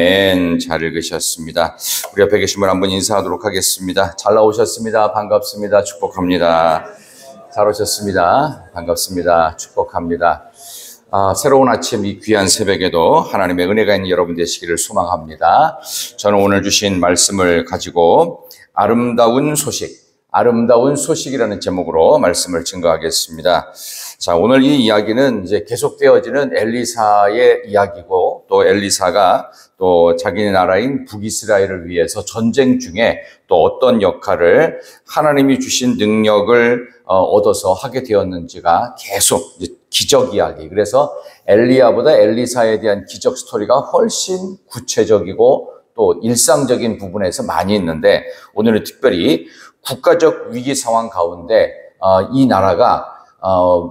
잘 읽으셨습니다. 우리 옆에 계신 분 한번 인사하도록 하겠습니다. 잘 나오셨습니다. 반갑습니다. 축복합니다. 잘 오셨습니다. 반갑습니다. 축복합니다. 새로운 아침 이 귀한 새벽에도 하나님의 은혜가 있는 여러분 되시기를 소망합니다. 저는 오늘 주신 말씀을 가지고 아름다운 소식이라는 제목으로 말씀을 증거하겠습니다. 자, 오늘 이 이야기는 이제 계속되어지는 엘리사의 이야기고, 또 엘리사가 또 자기 나라인 북이스라엘을 위해서 전쟁 중에 또 어떤 역할을 하나님이 주신 능력을 얻어서 하게 되었는지가 계속 이제 기적 이야기. 그래서 엘리야보다 엘리사에 대한 기적 스토리가 훨씬 구체적이고 또 일상적인 부분에서 많이 있는데, 오늘은 특별히 국가적 위기 상황 가운데 이 나라가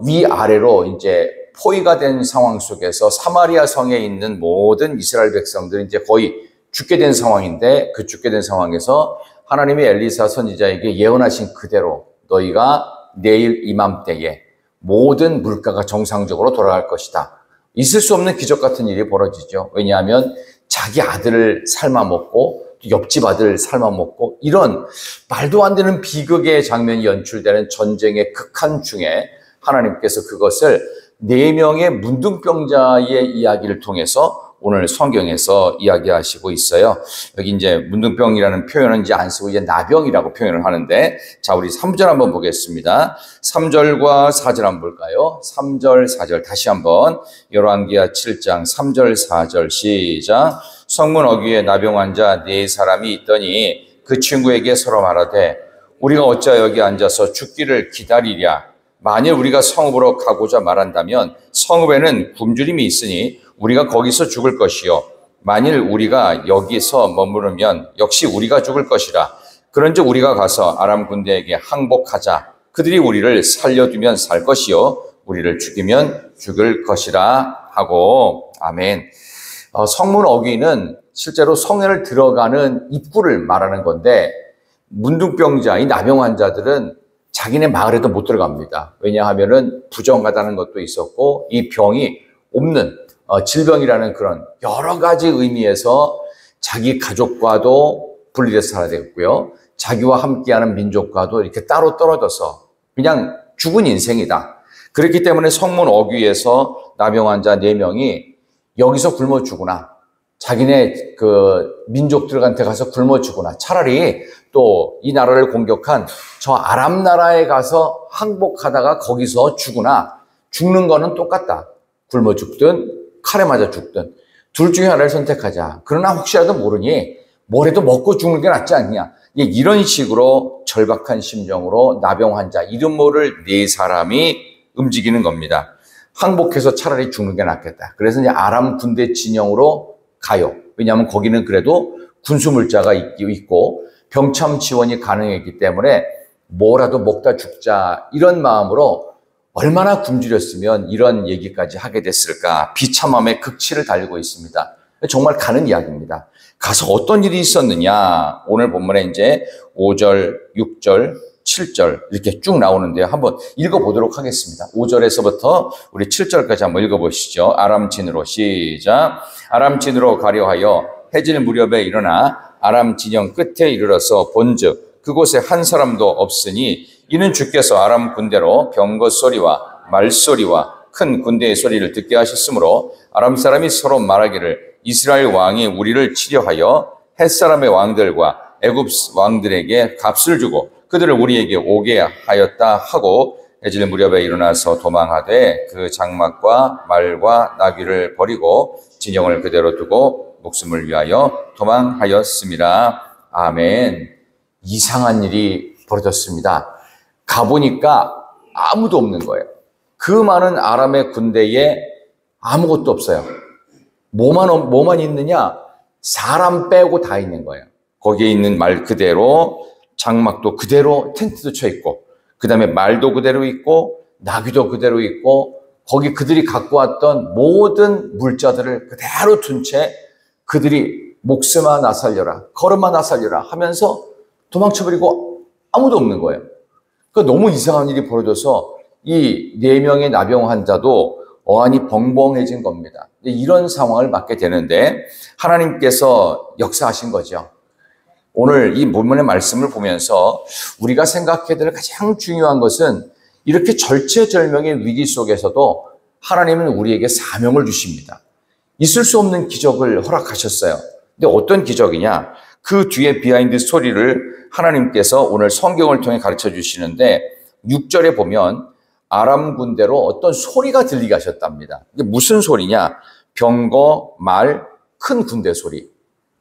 위아래로 이제 포위가 된 상황 속에서 사마리아 성에 있는 모든 이스라엘 백성들이 이제 거의 죽게 된 상황인데, 그 죽게 된 상황에서 하나님이 엘리사 선지자에게 예언하신 그대로 너희가 내일 이맘때에 모든 물가가 정상적으로 돌아갈 것이다. 있을 수 없는 기적 같은 일이 벌어지죠. 왜냐하면 자기 아들을 삶아먹고 옆집 아들을 삶아먹고, 이런 말도 안 되는 비극의 장면이 연출되는 전쟁의 극한 중에 하나님께서 그것을 4명의 문둥병자의 이야기를 통해서 오늘 성경에서 이야기하시고 있어요. 여기 이제 문둥병이라는 표현은 이제 안 쓰고 이제 나병이라고 표현을 하는데, 자, 우리 3절 한번 보겠습니다. 3절과 4절 한번 볼까요? 3절, 4절 다시 한번. 열왕기하 7장 3절, 4절 시작. 성문 어귀에 나병 환자 4사람이 있더니 그 친구에게 서로 말하되 우리가 어찌 여기 앉아서 죽기를 기다리랴. 만일 우리가 성읍으로 가고자 말한다면 성읍에는 굶주림이 있으니 우리가 거기서 죽을 것이요, 만일 우리가 여기서 머무르면 역시 우리가 죽을 것이라. 그런즉 우리가 가서 아람 군대에게 항복하자. 그들이 우리를 살려두면 살 것이요 우리를 죽이면 죽을 것이라 하고. 아멘. 성문 어귀는 실제로 성회를 들어가는 입구를 말하는 건데, 문둥병자, 이 나병 환자들은 자기네 마을에도 못 들어갑니다. 왜냐하면은 부정하다는 것도 있었고, 이 병이 없는 질병이라는 그런 여러 가지 의미에서 자기 가족과도 분리돼서 살아야 되겠고요, 자기와 함께하는 민족과도 이렇게 따로 떨어져서 그냥 죽은 인생이다. 그렇기 때문에 성문 어귀에서 나병 환자 4명이 여기서 굶어 죽으나, 자기네 그 민족들한테 가서 굶어 죽으나, 차라리 또 이 나라를 공격한 저 아람 나라에 가서 항복하다가 거기서 죽으나, 죽는 거는 똑같다. 굶어 죽든 칼에 맞아 죽든 둘 중에 하나를 선택하자. 그러나 혹시라도 모르니 뭐라도 먹고 죽는 게 낫지 않냐. 이런 식으로 절박한 심정으로 나병 환자 이름 모를 4사람이 움직이는 겁니다. 항복해서 차라리 죽는 게 낫겠다. 그래서 이제 아람 군대 진영으로 가요. 왜냐하면 거기는 그래도 군수물자가 있고 병참 지원이 가능했기 때문에 뭐라도 먹다 죽자, 이런 마음으로 얼마나 굶주렸으면 이런 얘기까지 하게 됐을까. 비참함의 극치를 달리고 있습니다. 정말 가는 이야기입니다. 가서 어떤 일이 있었느냐. 오늘 본문에 이제 5절, 6절, 7절 이렇게 쭉 나오는데요. 한번 읽어보도록 하겠습니다. 5절에서부터 우리 7절까지 한번 읽어보시죠. 아람진으로 시작. 아람진으로 가려 하여 해질 무렵에 일어나 아람 진영 끝에 이르러서 본즉 그곳에 한 사람도 없으니 이는 주께서 아람 군대로 병거 소리와 말소리와 큰 군대의 소리를 듣게 하셨으므로 아람 사람이 서로 말하기를 이스라엘 왕이 우리를 치려하여 햇사람의 왕들과 애굽 왕들에게 값을 주고 그들을 우리에게 오게 하였다 하고, 해질 무렵에 일어나서 도망하되 그 장막과 말과 나귀를 버리고 진영을 그대로 두고 목숨을 위하여 도망하였습니다. 아멘. 이상한 일이 벌어졌습니다. 가보니까 아무도 없는 거예요. 그 많은 아람의 군대에 아무것도 없어요. 뭐만 있느냐? 사람 빼고 다 있는 거예요. 거기에 있는 말 그대로, 장막도 그대로 텐트도 쳐 있고, 그 다음에 말도 그대로 있고, 나귀도 그대로 있고, 거기 그들이 갖고 왔던 모든 물자들을 그대로 둔 채 그들이 목숨아 나 살려라, 걸음아 나 살려라 하면서 도망쳐버리고 아무도 없는 거예요. 그러니까 너무 이상한 일이 벌어져서 이 4명의 나병 환자도 어안이 벙벙해진 겁니다. 이런 상황을 맞게 되는데 하나님께서 역사하신 거죠. 오늘 이 본문의 말씀을 보면서 우리가 생각해야 될 가장 중요한 것은 이렇게 절체절명의 위기 속에서도 하나님은 우리에게 사명을 주십니다. 있을 수 없는 기적을 허락하셨어요. 근데 어떤 기적이냐? 그 뒤에 비하인드 스토리를 하나님께서 오늘 성경을 통해 가르쳐 주시는데 6절에 보면 아람 군대로 어떤 소리가 들리게 하셨답니다. 이게 무슨 소리냐? 병거, 말, 큰 군대 소리.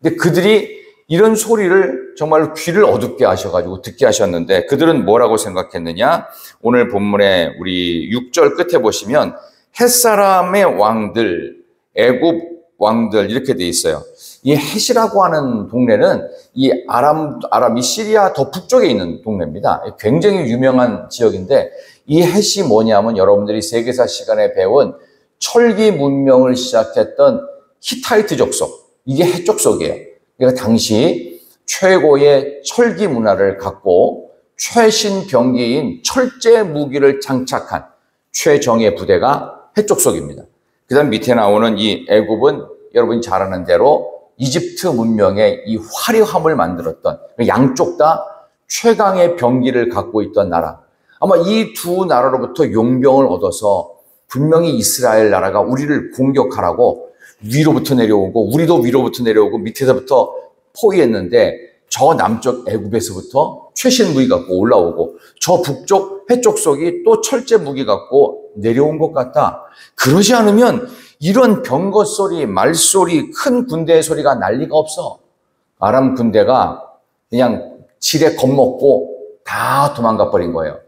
근데 그들이 이런 소리를 정말로 귀를 어둡게 하셔가지고 듣게 하셨는데 그들은 뭐라고 생각했느냐? 오늘 본문에 우리 6절 끝에 보시면 햇사람의 왕들, 애굽 왕들 이렇게 돼 있어요. 이 햇이라고 하는 동네는 이 아람이 시리아 더 북쪽에 있는 동네입니다. 굉장히 유명한 지역인데 이 햇이 뭐냐면 여러분들이 세계사 시간에 배운 철기 문명을 시작했던 히타이트 족속, 이게 햇 족속이에요. 그러니까 당시 최고의 철기 문화를 갖고 최신 병기인 철제 무기를 장착한 최정예 부대가 햇 족속입니다. 그 다음 밑에 나오는 이 애굽은 여러분이 잘 아는 대로 이집트 문명의 이 화려함을 만들었던 양쪽 다 최강의 병기를 갖고 있던 나라. 아마 이 두 나라로부터 용병을 얻어서 분명히 이스라엘 나라가 우리를 공격하라고 위로부터 내려오고 우리도 위로부터 내려오고 밑에서부터 포위했는데 저 남쪽 애굽에서부터 최신 무기 갖고 올라오고 저 북쪽 해쪽 속이 또 철제 무기 갖고 내려온 것 같다. 그러지 않으면 이런 병거 소리, 말소리, 큰 군대의 소리가 날 리가 없어. 아람 군대가 그냥 지레 겁먹고 다 도망가 버린 거예요.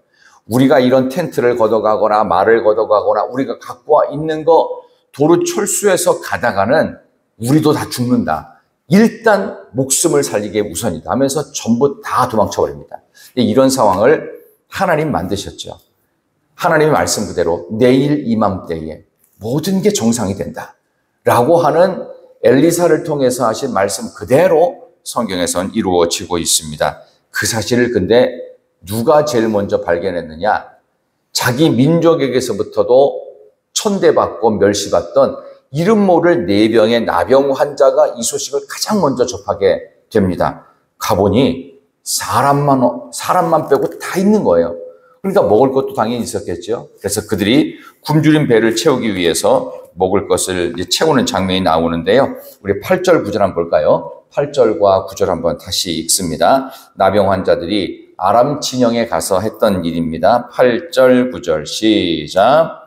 우리가 이런 텐트를 걷어가거나 말을 걷어가거나 우리가 갖고 와 있는 거 도로 철수해서 가다가는 우리도 다 죽는다. 일단 목숨을 살리게 우선이다 하면서 전부 다 도망쳐 버립니다. 이런 상황을 하나님 만드셨죠. 하나님의 말씀 그대로 내일 이맘때에 모든 게 정상이 된다 라고 하는 엘리사를 통해서 하신 말씀 그대로 성경에선 이루어지고 있습니다. 그 사실을 근데 누가 제일 먼저 발견했느냐? 자기 민족에게서부터도 천대받고 멸시받던 이름 모를 4병의 나병 환자가 이 소식을 가장 먼저 접하게 됩니다. 가보니 사람만 빼고 다 있는 거예요. 그러니까 먹을 것도 당연히 있었겠죠. 그래서 그들이 굶주린 배를 채우기 위해서 먹을 것을 채우는 장면이 나오는데요. 우리 8절 9절 한번 볼까요? 8절과 9절 한번 다시 읽습니다. 나병 환자들이 아람 진영에 가서 했던 일입니다. 8절 9절 시작.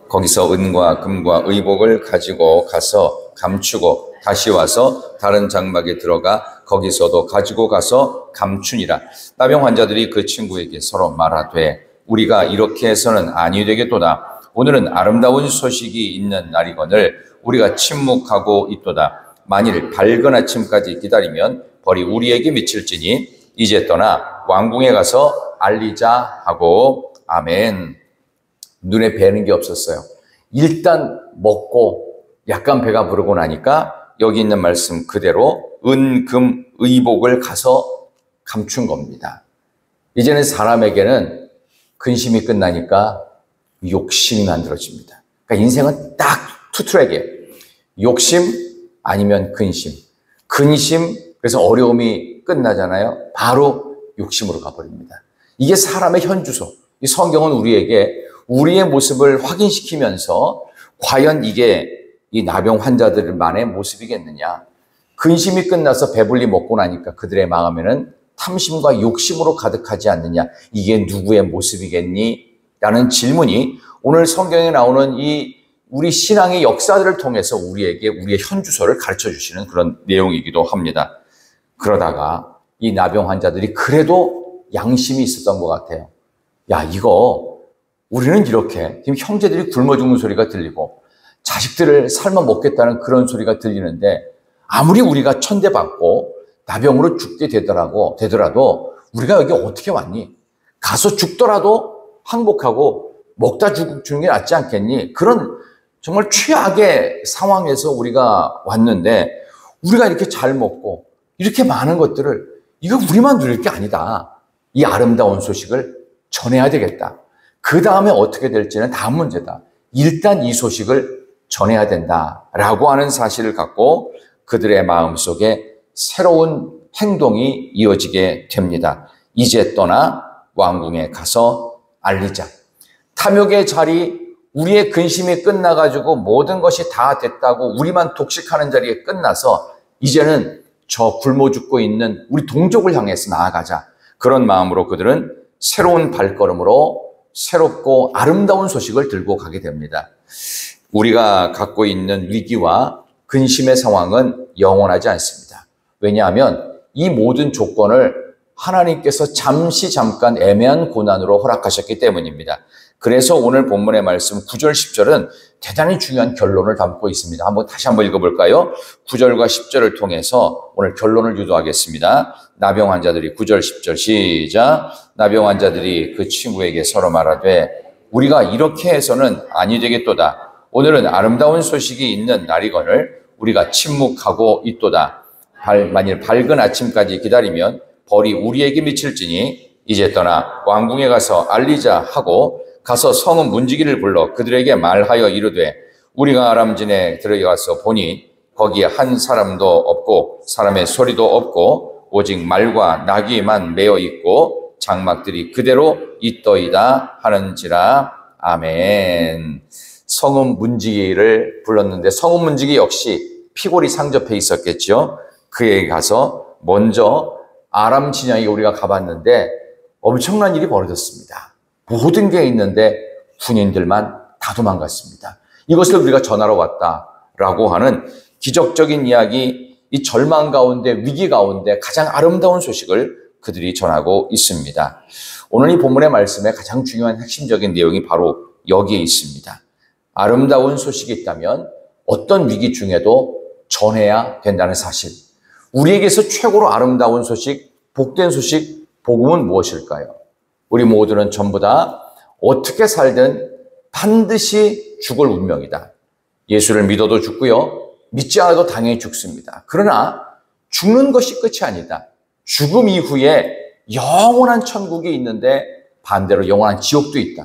거기서 은과 금과 의복을 가지고 가서 감추고 다시 와서 다른 장막에 들어가 거기서도 가지고 가서 감추니라. 나병 환자들이 그 친구에게 서로 말하되 우리가 이렇게 해서는 아니 되겠도다. 오늘은 아름다운 소식이 있는 날이거늘 우리가 침묵하고 있도다. 만일 밝은 아침까지 기다리면 벌이 우리에게 미칠지니 이제 떠나 왕궁에 가서 알리자 하고 아멘. 눈에 뵈는 게 없었어요. 일단 먹고 약간 배가 부르고 나니까 여기 있는 말씀 그대로 은, 금, 의복을 가서 감춘 겁니다. 이제는 사람에게는 근심이 끝나니까 욕심이 만들어집니다. 그러니까 인생은 딱 투트랙이에요. 욕심 아니면 근심. 근심, 그래서 어려움이 끝나잖아요. 바로 욕심으로 가버립니다. 이게 사람의 현주소. 이 성경은 우리에게 우리의 모습을 확인시키면서 과연 이게 이 나병 환자들만의 모습이겠느냐. 근심이 끝나서 배불리 먹고 나니까 그들의 마음에는 탐심과 욕심으로 가득하지 않느냐. 이게 누구의 모습이겠니? 라는 질문이 오늘 성경에 나오는 이 우리 신앙의 역사들을 통해서 우리에게 우리의 현주소를 가르쳐 주시는 그런 내용이기도 합니다. 그러다가 이 나병 환자들이 그래도 양심이 있었던 것 같아요. 야, 이거 우리는 이렇게 지금 형제들이 굶어 죽는 소리가 들리고 자식들을 삶아 먹겠다는 그런 소리가 들리는데 아무리 우리가 천대받고 나병으로 죽게 되더라도 우리가 여기 어떻게 왔니? 가서 죽더라도 항복하고 먹다 죽는 게 낫지 않겠니? 그런 정말 최악의 상황에서 우리가 왔는데 우리가 이렇게 잘 먹고 이렇게 많은 것들을 이거 우리만 누릴 게 아니다. 이 아름다운 소식을 전해야 되겠다. 그 다음에 어떻게 될지는 다음 문제다. 일단 이 소식을 전해야 된다라고 하는 사실을 갖고 그들의 마음속에 새로운 행동이 이어지게 됩니다. 이제 떠나 왕궁에 가서 알리자. 탐욕의 자리, 우리의 근심이 끝나가지고 모든 것이 다 됐다고 우리만 독식하는 자리에 끝나서 이제는 저 굶어 죽고 있는 우리 동족을 향해서 나아가자. 그런 마음으로 그들은 새로운 발걸음으로 새롭고 아름다운 소식을 들고 가게 됩니다. 우리가 갖고 있는 위기와 근심의 상황은 영원하지 않습니다. 왜냐하면 이 모든 조건을 하나님께서 잠깐 애매한 고난으로 허락하셨기 때문입니다. 그래서 오늘 본문의 말씀 9절 10절은 대단히 중요한 결론을 담고 있습니다. 다시 한번 읽어볼까요? 9절과 10절을 통해서 오늘 결론을 유도하겠습니다. 나병 환자들이 9절 10절 시작. 나병 환자들이 그 친구에게 서로 말하되 우리가 이렇게 해서는 아니 되겠도다. 오늘은 아름다운 소식이 있는 날이거늘 우리가 침묵하고 있도다. 만일 밝은 아침까지 기다리면 벌이 우리에게 미칠지니 이제 떠나 왕궁에 가서 알리자 하고 가서 성읍 문지기를 불러 그들에게 말하여 이르되 우리가 아람진에 들어가서 보니 거기에 한 사람도 없고 사람의 소리도 없고 오직 말과 나귀만 매어 있고 장막들이 그대로 있더이다 하는지라. 아멘. 성읍 문지기를 불렀는데 성읍 문지기 역시 피골이 상접해 있었겠죠. 그에게 가서 먼저 아람 진영에 우리가 가봤는데 엄청난 일이 벌어졌습니다. 모든 게 있는데 군인들만 다 도망갔습니다. 이것을 우리가 전하러 왔다라고 하는 기적적인 이야기, 이 절망 가운데 위기 가운데 가장 아름다운 소식을 그들이 전하고 있습니다. 오늘 이 본문의 말씀에 가장 중요한 핵심적인 내용이 바로 여기에 있습니다. 아름다운 소식이 있다면 어떤 위기 중에도 전해야 된다는 사실. 우리에게서 최고로 아름다운 소식, 복된 소식, 복음은 무엇일까요? 우리 모두는 전부 다 어떻게 살든 반드시 죽을 운명이다. 예수를 믿어도 죽고요. 믿지 않아도 당연히 죽습니다. 그러나 죽는 것이 끝이 아니다. 죽음 이후에 영원한 천국이 있는데 반대로 영원한 지옥도 있다.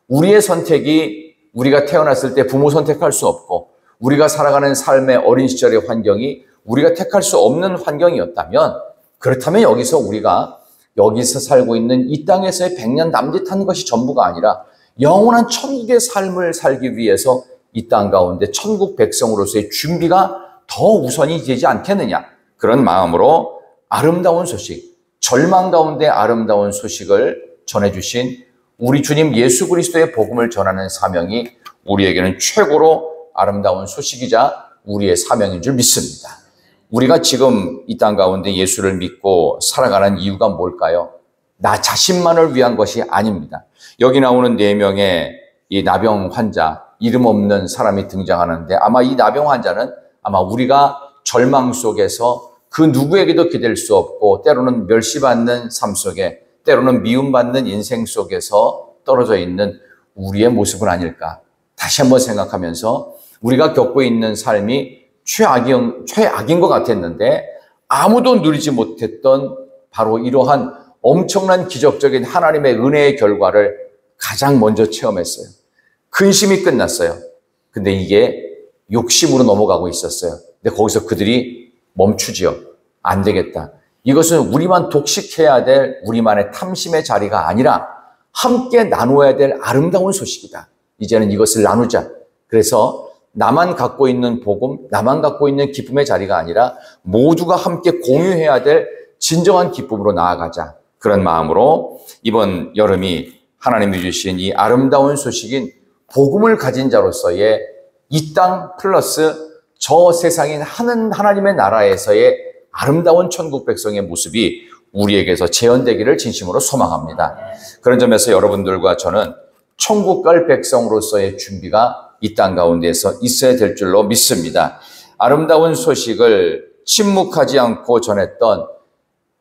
우리의 선택이 우리가 태어났을 때 부모 선택할 수 없고 우리가 살아가는 삶의 어린 시절의 환경이 우리가 택할 수 없는 환경이었다면 그렇다면 우리가 여기서 살고 있는 이 땅에서의 100년 남짓한 것이 전부가 아니라 영원한 천국의 삶을 살기 위해서 이 땅 가운데 천국 백성으로서의 준비가 더 우선이 되지 않겠느냐. 그런 마음으로 아름다운 소식, 절망 가운데 아름다운 소식을 전해주신 우리 주님 예수 그리스도의 복음을 전하는 사명이 우리에게는 최고로 아름다운 소식이자 우리의 사명인 줄 믿습니다. 우리가 지금 이 땅 가운데 예수를 믿고 살아가는 이유가 뭘까요? 나 자신만을 위한 것이 아닙니다. 여기 나오는 4명의 이 나병 환자, 이름 없는 사람이 등장하는데 아마 이 나병 환자는 아마 우리가 절망 속에서 그 누구에게도 기댈 수 없고 때로는 멸시받는 삶 속에 때로는 미움받는 인생 속에서 떨어져 있는 우리의 모습은 아닐까. 다시 한번 생각하면서 우리가 겪고 있는 삶이 최악인 것 같았는데 아무도 누리지 못했던 바로 이러한 엄청난 기적적인 하나님의 은혜의 결과를 가장 먼저 체험했어요. 근심이 끝났어요. 근데 이게 욕심으로 넘어가고 있었어요. 근데 거기서 그들이 멈추지요. 안 되겠다. 이것은 우리만 독식해야 될 우리만의 탐심의 자리가 아니라 함께 나누어야 될 아름다운 소식이다. 이제는 이것을 나누자. 그래서 나만 갖고 있는 복음, 나만 갖고 있는 기쁨의 자리가 아니라 모두가 함께 공유해야 될 진정한 기쁨으로 나아가자. 그런 마음으로 이번 여름이 하나님이 주신 이 아름다운 소식인 복음을 가진 자로서의 이 땅 플러스 저 세상인 하나님의 나라에서의 아름다운 천국 백성의 모습이 우리에게서 재현되기를 진심으로 소망합니다. 그런 점에서 여러분들과 저는 천국 갈 백성으로서의 준비가 이 땅 가운데에서 있어야 될 줄로 믿습니다. 아름다운 소식을 침묵하지 않고 전했던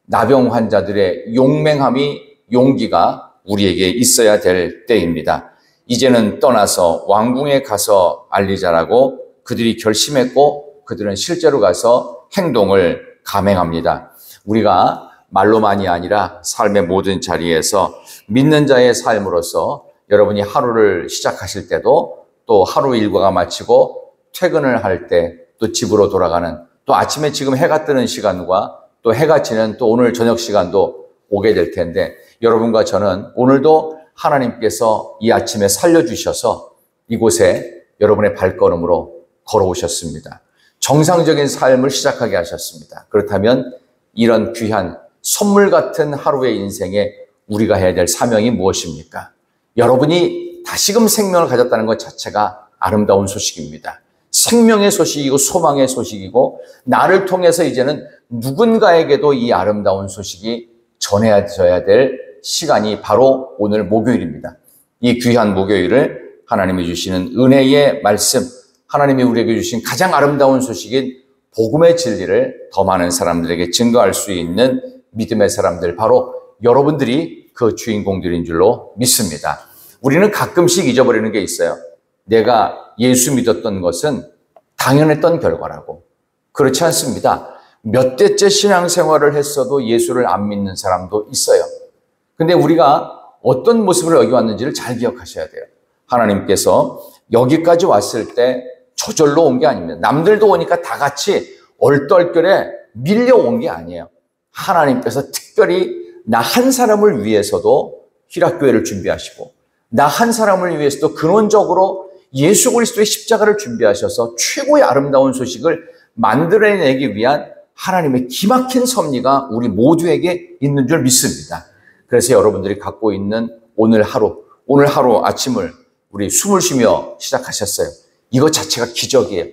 나병 환자들의 용맹함이 용기가 우리에게 있어야 될 때입니다. 이제는 떠나서 왕궁에 가서 알리자라고 그들이 결심했고 그들은 실제로 가서 행동을 감행합니다. 우리가 말로만이 아니라 삶의 모든 자리에서 믿는 자의 삶으로서 여러분이 하루를 시작하실 때도 또 하루 일과가 마치고 퇴근을 할 때 또 집으로 돌아가는 또 아침에 지금 해가 뜨는 시간과 또 해가 지는 또 오늘 저녁 시간도 오게 될 텐데 여러분과 저는 오늘도 하나님께서 이 아침에 살려주셔서 이곳에 여러분의 발걸음으로 걸어오셨습니다. 정상적인 삶을 시작하게 하셨습니다. 그렇다면 이런 귀한 선물 같은 하루의 인생에 우리가 해야 될 사명이 무엇입니까? 여러분이 다시금 생명을 가졌다는 것 자체가 아름다운 소식입니다. 생명의 소식이고 소망의 소식이고 나를 통해서 이제는 누군가에게도 이 아름다운 소식이 전해져야 될 시간이 바로 오늘 목요일입니다. 이 귀한 목요일을 하나님이 주시는 은혜의 말씀, 하나님이 우리에게 주신 가장 아름다운 소식인 복음의 진리를 더 많은 사람들에게 증거할 수 있는 믿음의 사람들, 바로 여러분들이 그 주인공들인 줄로 믿습니다. 우리는 가끔씩 잊어버리는 게 있어요. 내가 예수 믿었던 것은 당연했던 결과라고. 그렇지 않습니다. 몇 대째 신앙생활을 했어도 예수를 안 믿는 사람도 있어요. 근데 우리가 어떤 모습을 여기 왔는지를 잘 기억하셔야 돼요. 하나님께서 여기까지 왔을 때 저절로 온 게 아닙니다. 남들도 오니까 다 같이 얼떨결에 밀려온 게 아니에요. 하나님께서 특별히 나 한 사람을 위해서도 희락교회를 준비하시고 나 한 사람을 위해서도 근원적으로 예수 그리스도의 십자가를 준비하셔서 최고의 아름다운 소식을 만들어내기 위한 하나님의 기막힌 섭리가 우리 모두에게 있는 줄 믿습니다. 그래서 여러분들이 갖고 있는 오늘 하루 아침을 우리 숨을 쉬며 시작하셨어요. 이거 자체가 기적이에요.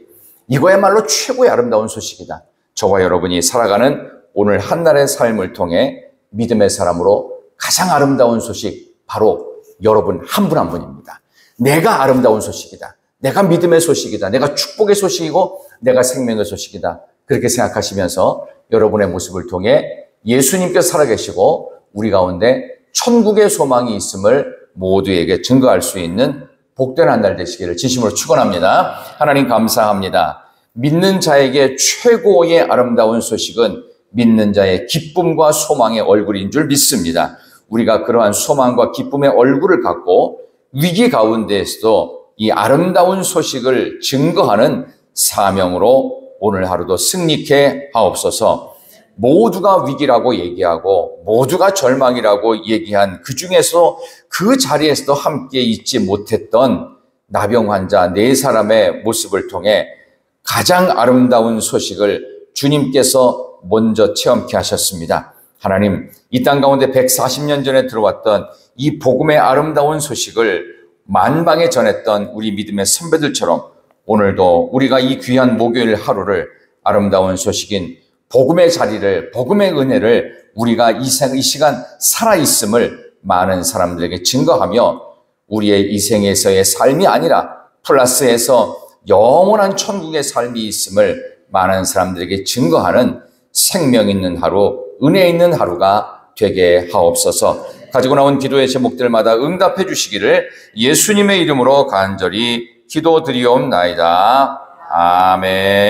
이거야말로 최고의 아름다운 소식이다. 저와 여러분이 살아가는 오늘 한날의 삶을 통해 믿음의 사람으로 가장 아름다운 소식, 바로 여러분 한 분 한 분입니다. 내가 아름다운 소식이다. 내가 믿음의 소식이다. 내가 축복의 소식이고 내가 생명의 소식이다. 그렇게 생각하시면서 여러분의 모습을 통해 예수님께서 살아계시고 우리 가운데 천국의 소망이 있음을 모두에게 증거할 수 있는 복된 한 날 되시기를 진심으로 축원합니다. 하나님 감사합니다. 믿는 자에게 최고의 아름다운 소식은 믿는 자의 기쁨과 소망의 얼굴인 줄 믿습니다. 우리가 그러한 소망과 기쁨의 얼굴을 갖고 위기 가운데에서도 이 아름다운 소식을 증거하는 사명으로 오늘 하루도 승리케 하옵소서. 모두가 위기라고 얘기하고 모두가 절망이라고 얘기한 그 중에서 그 자리에서도 함께 있지 못했던 나병 환자 4사람의 모습을 통해 가장 아름다운 소식을 주님께서 먼저 체험케 하셨습니다. 하나님, 이 땅 가운데 140년 전에 들어왔던 이 복음의 아름다운 소식을 만방에 전했던 우리 믿음의 선배들처럼 오늘도 우리가 이 귀한 목요일 하루를 아름다운 소식인 복음의 자리를, 복음의 은혜를 우리가 이 시간 살아있음을 많은 사람들에게 증거하며 우리의 이 생에서의 삶이 아니라 플러스에서 영원한 천국의 삶이 있음을 많은 사람들에게 증거하는 생명 있는 하루, 은혜 있는 하루가 되게 하옵소서. 가지고 나온 기도의 제목들마다 응답해 주시기를 예수님의 이름으로 간절히 기도드리옵나이다. 아멘.